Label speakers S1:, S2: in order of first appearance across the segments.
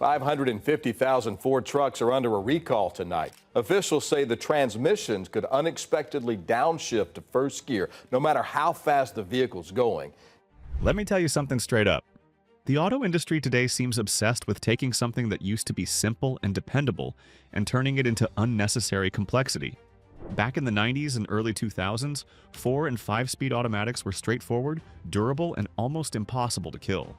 S1: 550,000 Ford trucks are under a recall tonight. Officials say the transmissions could unexpectedly downshift to first gear, no matter how fast the vehicle's going.
S2: Let me tell you something straight up. The auto industry today seems obsessed with taking something that used to be simple and dependable and turning it into unnecessary complexity. Back in the 90s and early 2000s, 4- and 5-speed automatics were straightforward, durable, and almost impossible to kill.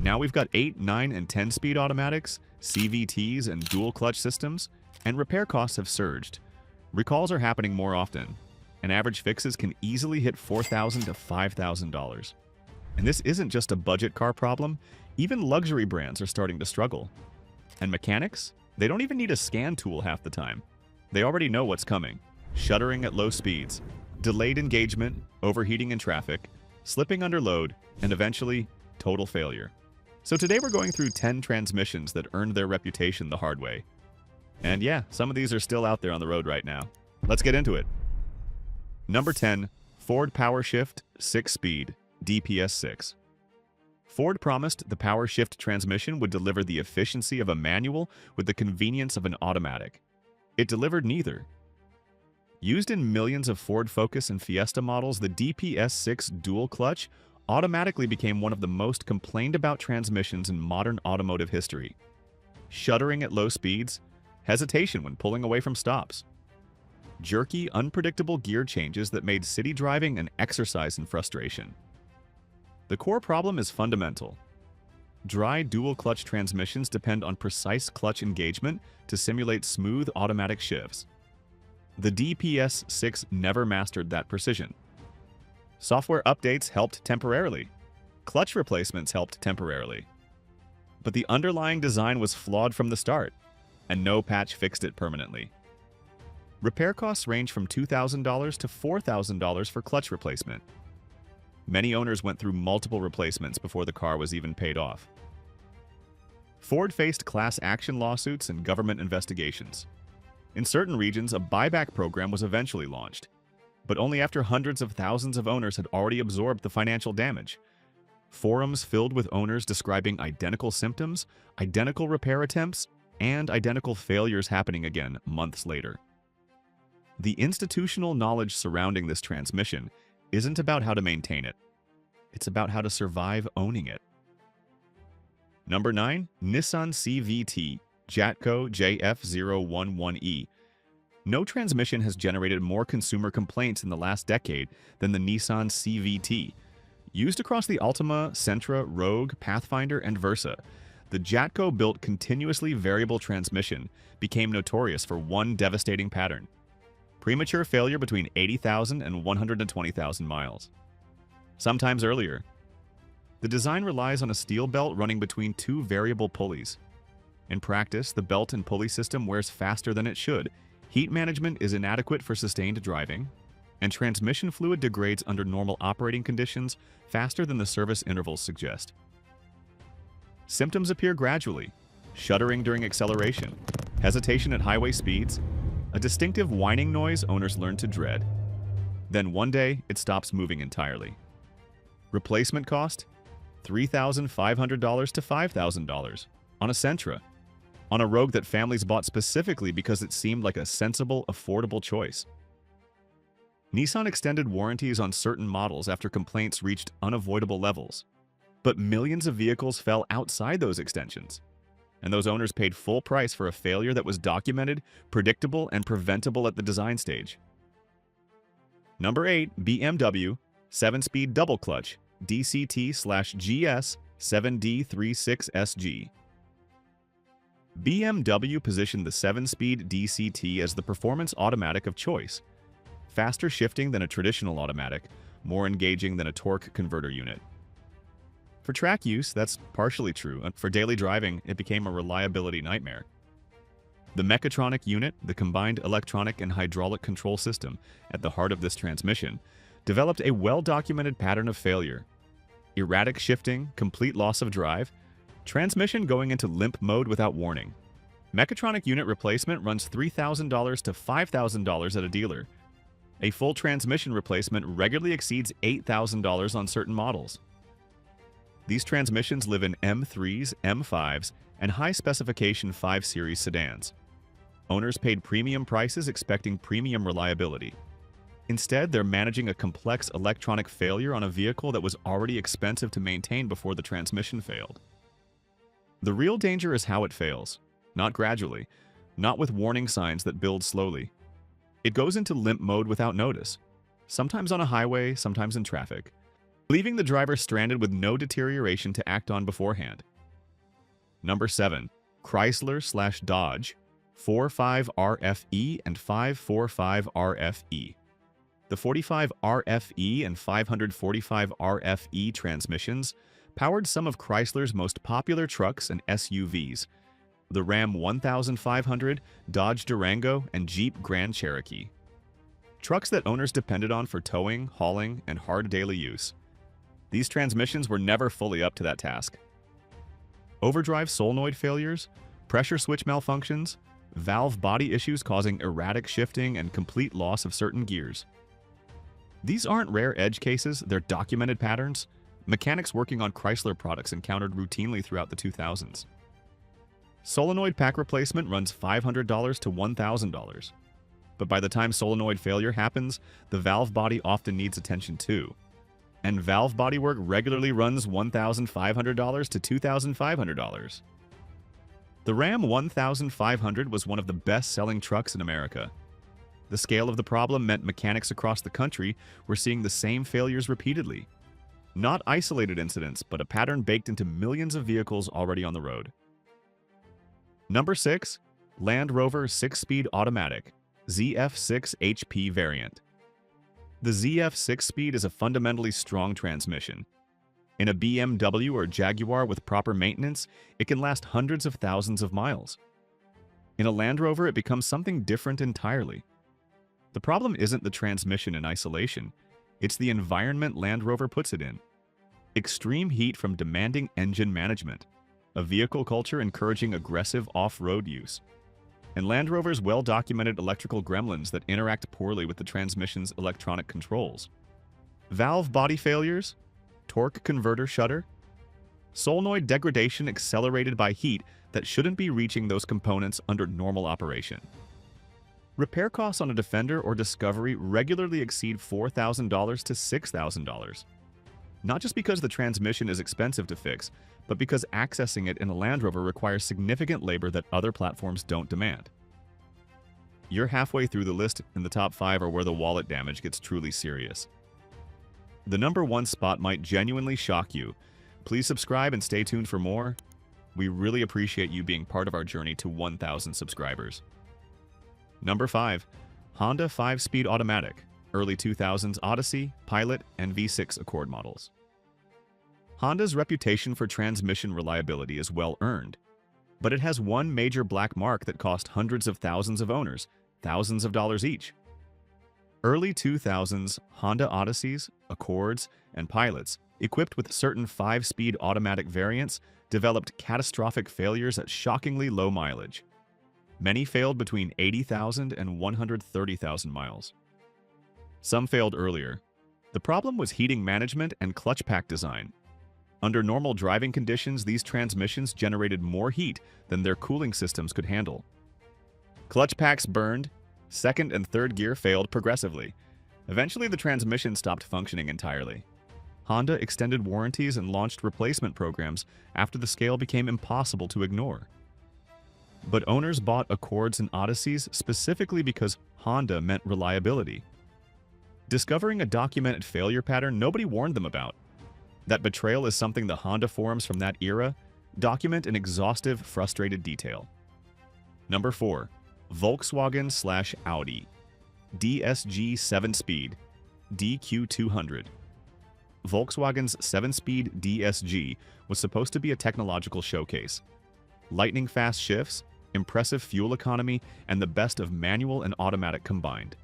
S2: Now we've got 8, 9, and 10-speed automatics, CVTs, and dual-clutch systems, and repair costs have surged. Recalls are happening more often, and average fixes can easily hit $4,000 to $5,000. And this isn't just a budget car problem, even luxury brands are starting to struggle. And mechanics? They don't even need a scan tool half the time. They already know what's coming. Shuddering at low speeds, delayed engagement, overheating in traffic, slipping under load, and eventually, total failure. So today we're going through 10 transmissions that earned their reputation the hard way. And yeah, some of these are still out there on the road right now. Let's get into it. Number 10, Ford PowerShift 6-speed, DPS6. Ford promised the PowerShift transmission would deliver the efficiency of a manual with the convenience of an automatic. It delivered neither. Used in millions of Ford Focus and Fiesta models, the DPS6 dual clutch automatically became one of the most complained about transmissions in modern automotive history. Shuddering at low speeds, hesitation when pulling away from stops, jerky, unpredictable gear changes that made city driving an exercise in frustration. The core problem is fundamental. Dry dual-clutch transmissions depend on precise clutch engagement to simulate smooth automatic shifts. The DPS6 never mastered that precision. Software updates helped temporarily. Clutch replacements helped temporarily. But the underlying design was flawed from the start, and no patch fixed it permanently. Repair costs range from $2,000 to $4,000 for clutch replacement. Many owners went through multiple replacements before the car was even paid off. Ford faced class action lawsuits and government investigations. In certain regions, a buyback program was eventually launched, but only after hundreds of thousands of owners had already absorbed the financial damage. Forums filled with owners describing identical symptoms, identical repair attempts, and identical failures happening again months later. The institutional knowledge surrounding this transmission isn't about how to maintain it. It's about how to survive owning it. Number 9, Nissan CVT Jatco JF011E. No transmission has generated more consumer complaints in the last decade than the Nissan CVT. Used across the Altima, Sentra, Rogue, Pathfinder, and Versa, the Jatco-built continuously variable transmission became notorious for one devastating pattern: premature failure between 80,000 and 120,000 miles. Sometimes earlier. The design relies on a steel belt running between two variable pulleys. In practice, the belt and pulley system wears faster than it should, heat management is inadequate for sustained driving, and transmission fluid degrades under normal operating conditions faster than the service intervals suggest. Symptoms appear gradually: shuddering during acceleration, hesitation at highway speeds, a distinctive whining noise owners learn to dread. Then one day, it stops moving entirely. Replacement cost? $3,500 to $5,000 on a Sentra, on a Rogue that families bought specifically because it seemed like a sensible, affordable choice. Nissan extended warranties on certain models after complaints reached unavoidable levels, but millions of vehicles fell outside those extensions, and those owners paid full price for a failure that was documented, predictable, and preventable at the design stage. Number 8, BMW 7-speed double clutch DCT/GS 7D36SG. BMW positioned the 7-speed DCT as the performance automatic of choice. Faster shifting than a traditional automatic, more engaging than a torque converter unit. For track use, that's partially true, and for daily driving, it became a reliability nightmare. The mechatronic unit, the combined electronic and hydraulic control system at the heart of this transmission, developed a well-documented pattern of failure: erratic shifting, complete loss of drive, transmission going into limp mode without warning. Mechatronic unit replacement runs $3,000 to $5,000 at a dealer. A full transmission replacement regularly exceeds $8,000 on certain models. These transmissions live in M3s, M5s, and high-specification 5 Series sedans. Owners paid premium prices expecting premium reliability. Instead, they're managing a complex electronic failure on a vehicle that was already expensive to maintain before the transmission failed. The real danger is how it fails, not gradually, not with warning signs that build slowly. It goes into limp mode without notice, sometimes on a highway, sometimes in traffic, leaving the driver stranded with no deterioration to act on beforehand. Number 7. Chrysler/Dodge 45RFE and 545RFE. The 45RFE and 545RFE transmissions powered some of Chrysler's most popular trucks and SUVs, the Ram 1500, Dodge Durango, and Jeep Grand Cherokee. Trucks that owners depended on for towing, hauling, and hard daily use. These transmissions were never fully up to that task. Overdrive solenoid failures, pressure switch malfunctions, valve body issues causing erratic shifting and complete loss of certain gears. These aren't rare edge cases, they're documented patterns mechanics working on Chrysler products encountered routinely throughout the 2000s. Solenoid pack replacement runs $500 to $1,000. But by the time solenoid failure happens, the valve body often needs attention too. And valve bodywork regularly runs $1,500 to $2,500. The Ram 1500 was one of the best-selling trucks in America. The scale of the problem meant mechanics across the country were seeing the same failures repeatedly. Not isolated incidents, but a pattern baked into millions of vehicles already on the road. Number 6. Land Rover 6-Speed Automatic ZF6 HP variant. The ZF 6-Speed is a fundamentally strong transmission. In a BMW or Jaguar with proper maintenance, it can last hundreds of thousands of miles. In a Land Rover, it becomes something different entirely. The problem isn't the transmission in isolation, it's the environment Land Rover puts it in. Extreme heat from demanding engine management, a vehicle culture encouraging aggressive off-road use, and Land Rover's well-documented electrical gremlins that interact poorly with the transmission's electronic controls. Valve body failures, torque converter shudder, solenoid degradation accelerated by heat that shouldn't be reaching those components under normal operation. Repair costs on a Defender or Discovery regularly exceed $4,000 to $6,000. Not just because the transmission is expensive to fix, but because accessing it in a Land Rover requires significant labor that other platforms don't demand. You're halfway through the list, and the top 5 are where the wallet damage gets truly serious. The number 1 spot might genuinely shock you. Please subscribe and stay tuned for more. We really appreciate you being part of our journey to 1,000 subscribers. Number 5. Honda 5-Speed Automatic, early 2000s Odyssey, Pilot, and V6 Accord models. Honda's reputation for transmission reliability is well earned, but it has one major black mark that cost hundreds of thousands of owners, thousands of dollars each. Early 2000s Honda Odysseys, Accords, and Pilots, equipped with certain 5-speed automatic variants, developed catastrophic failures at shockingly low mileage. Many failed between 80,000 and 130,000 miles. Some failed earlier. The problem was heating management and clutch pack design. Under normal driving conditions, these transmissions generated more heat than their cooling systems could handle. Clutch packs burned, second and third gear failed progressively. Eventually, the transmission stopped functioning entirely. Honda extended warranties and launched replacement programs after the scale became impossible to ignore. But owners bought Accords and Odysseys specifically because Honda meant reliability. Discovering a documented failure pattern nobody warned them about. That betrayal is something the Honda forums from that era document in exhaustive, frustrated detail. Number 4. Volkswagen/Audi DSG 7-Speed DQ200. Volkswagen's 7-speed DSG was supposed to be a technological showcase. Lightning-fast shifts, impressive fuel economy, and the best of manual and automatic combined.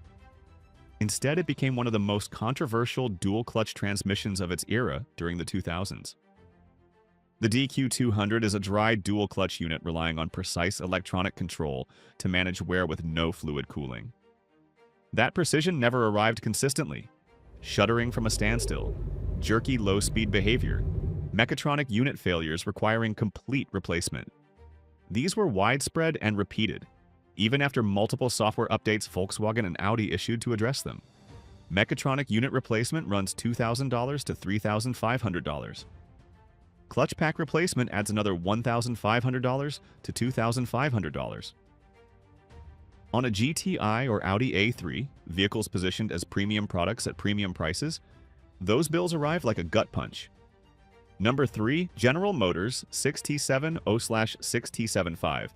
S2: Instead, it became one of the most controversial dual-clutch transmissions of its era during the 2000s. The DQ200 is a dry dual-clutch unit relying on precise electronic control to manage wear with no fluid cooling. That precision never arrived consistently. Shuddering from a standstill, jerky low-speed behavior, mechatronic unit failures requiring complete replacement. These were widespread and repeated, even after multiple software updates Volkswagen and Audi issued to address them. Mechatronic unit replacement runs $2,000 to $3,500. Clutch pack replacement adds another $1,500 to $2,500. On a GTI or Audi A3, vehicles positioned as premium products at premium prices, those bills arrive like a gut punch. Number 3, General Motors 6T7-0/6T75.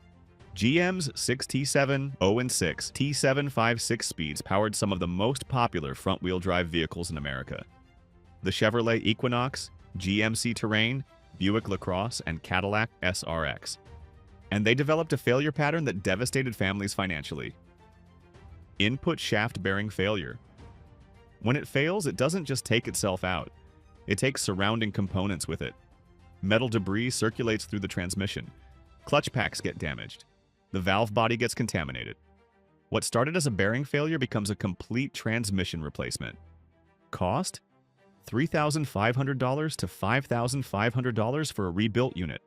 S2: GM's 6T7-0/6 T756 speeds powered some of the most popular front-wheel drive vehicles in America. The Chevrolet Equinox, GMC Terrain, Buick LaCrosse, and Cadillac SRX. And they developed a failure pattern that devastated families financially. Input shaft bearing failure. When it fails, it doesn't just take itself out. It takes surrounding components with it. Metal debris circulates through the transmission. Clutch packs get damaged. The valve body gets contaminated. What started as a bearing failure becomes a complete transmission replacement. Cost? $3,500 to $5,500 for a rebuilt unit.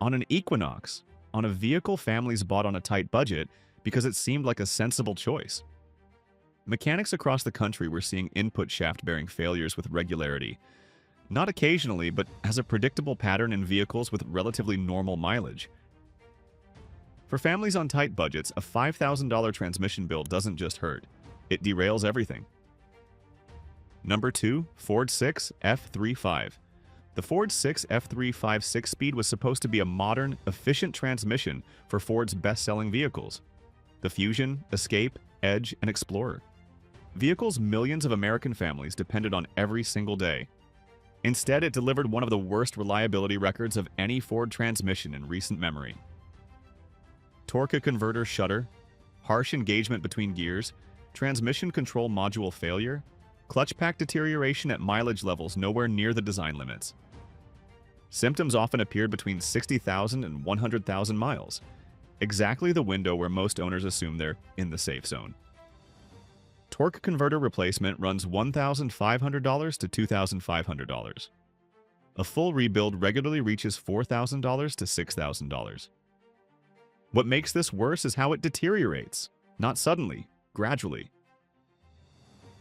S2: On an Equinox, on a vehicle families bought on a tight budget because it seemed like a sensible choice. Mechanics across the country were seeing input shaft bearing failures with regularity. Not occasionally, but as a predictable pattern in vehicles with relatively normal mileage. For families on tight budgets, a $5,000 transmission bill doesn't just hurt, it derails everything. Number 2, Ford 6 F35. The Ford 6 F35 6-speed was supposed to be a modern, efficient transmission for Ford's best-selling vehicles: the Fusion, Escape, Edge, and Explorer. Vehicles millions of American families depended on every single day. Instead, it delivered one of the worst reliability records of any Ford transmission in recent memory. Torque converter shudder, harsh engagement between gears, transmission control module failure, clutch pack deterioration at mileage levels nowhere near the design limits. Symptoms often appeared between 60,000 and 100,000 miles, exactly the window where most owners assume they're in the safe zone. Torque converter replacement runs $1,500 to $2,500. A full rebuild regularly reaches $4,000 to $6,000. What makes this worse is how it deteriorates, not suddenly, gradually.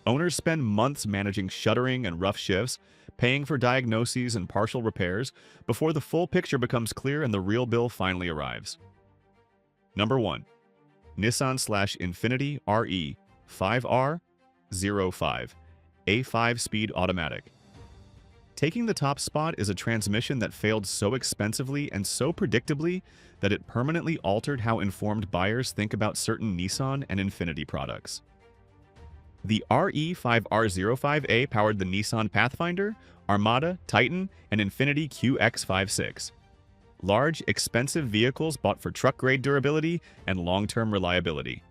S2: Owners spend months managing shuddering and rough shifts, paying for diagnoses and partial repairs, before the full picture becomes clear and the real bill finally arrives. Number 1. Nissan/Infiniti RE 5R05 A5-speed automatic. Taking the top spot is a transmission that failed so expensively and so predictably that it permanently altered how informed buyers think about certain Nissan and Infiniti products. The RE5R05A powered the Nissan Pathfinder, Armada, Titan, and Infiniti QX56. Large, expensive vehicles bought for truck-grade durability and long-term reliability.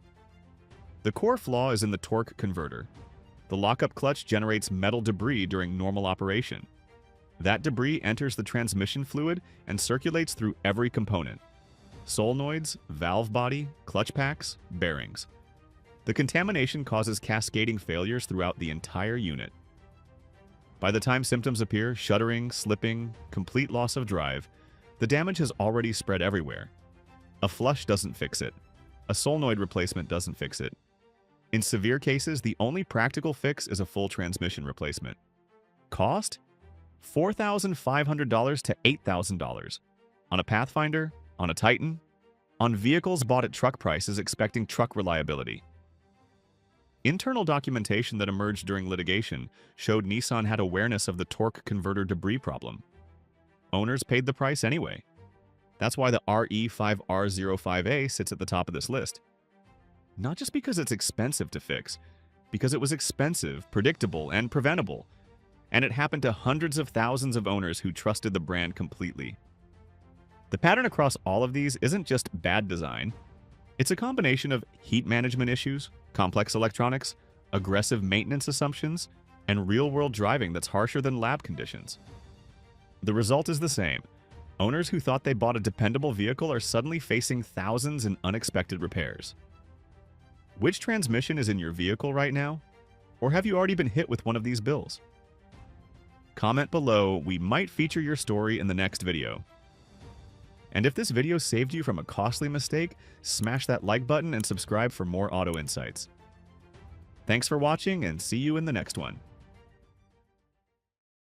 S2: The core flaw is in the torque converter. The lockup clutch generates metal debris during normal operation. That debris enters the transmission fluid and circulates through every component: solenoids, valve body, clutch packs, bearings. The contamination causes cascading failures throughout the entire unit. By the time symptoms appear, shuddering, slipping, complete loss of drive, the damage has already spread everywhere. A flush doesn't fix it. A solenoid replacement doesn't fix it. In severe cases, the only practical fix is a full transmission replacement. Cost? $4,500 to $8,000. On a Pathfinder, on a Titan, on vehicles bought at truck prices expecting truck reliability. Internal documentation that emerged during litigation showed Nissan had awareness of the torque converter debris problem. Owners paid the price anyway. That's why the RE5R05A sits at the top of this list. Not just because it's expensive to fix, because it was expensive, predictable, and preventable. And it happened to hundreds of thousands of owners who trusted the brand completely. The pattern across all of these isn't just bad design. It's a combination of heat management issues, complex electronics, aggressive maintenance assumptions, and real-world driving that's harsher than lab conditions. The result is the same. Owners who thought they bought a dependable vehicle are suddenly facing thousands in unexpected repairs. Which transmission is in your vehicle right now? Or have you already been hit with one of these bills? Comment below, we might feature your story in the next video. And if this video saved you from a costly mistake, smash that like button and subscribe for more auto insights. Thanks for watching, and see you in the next one.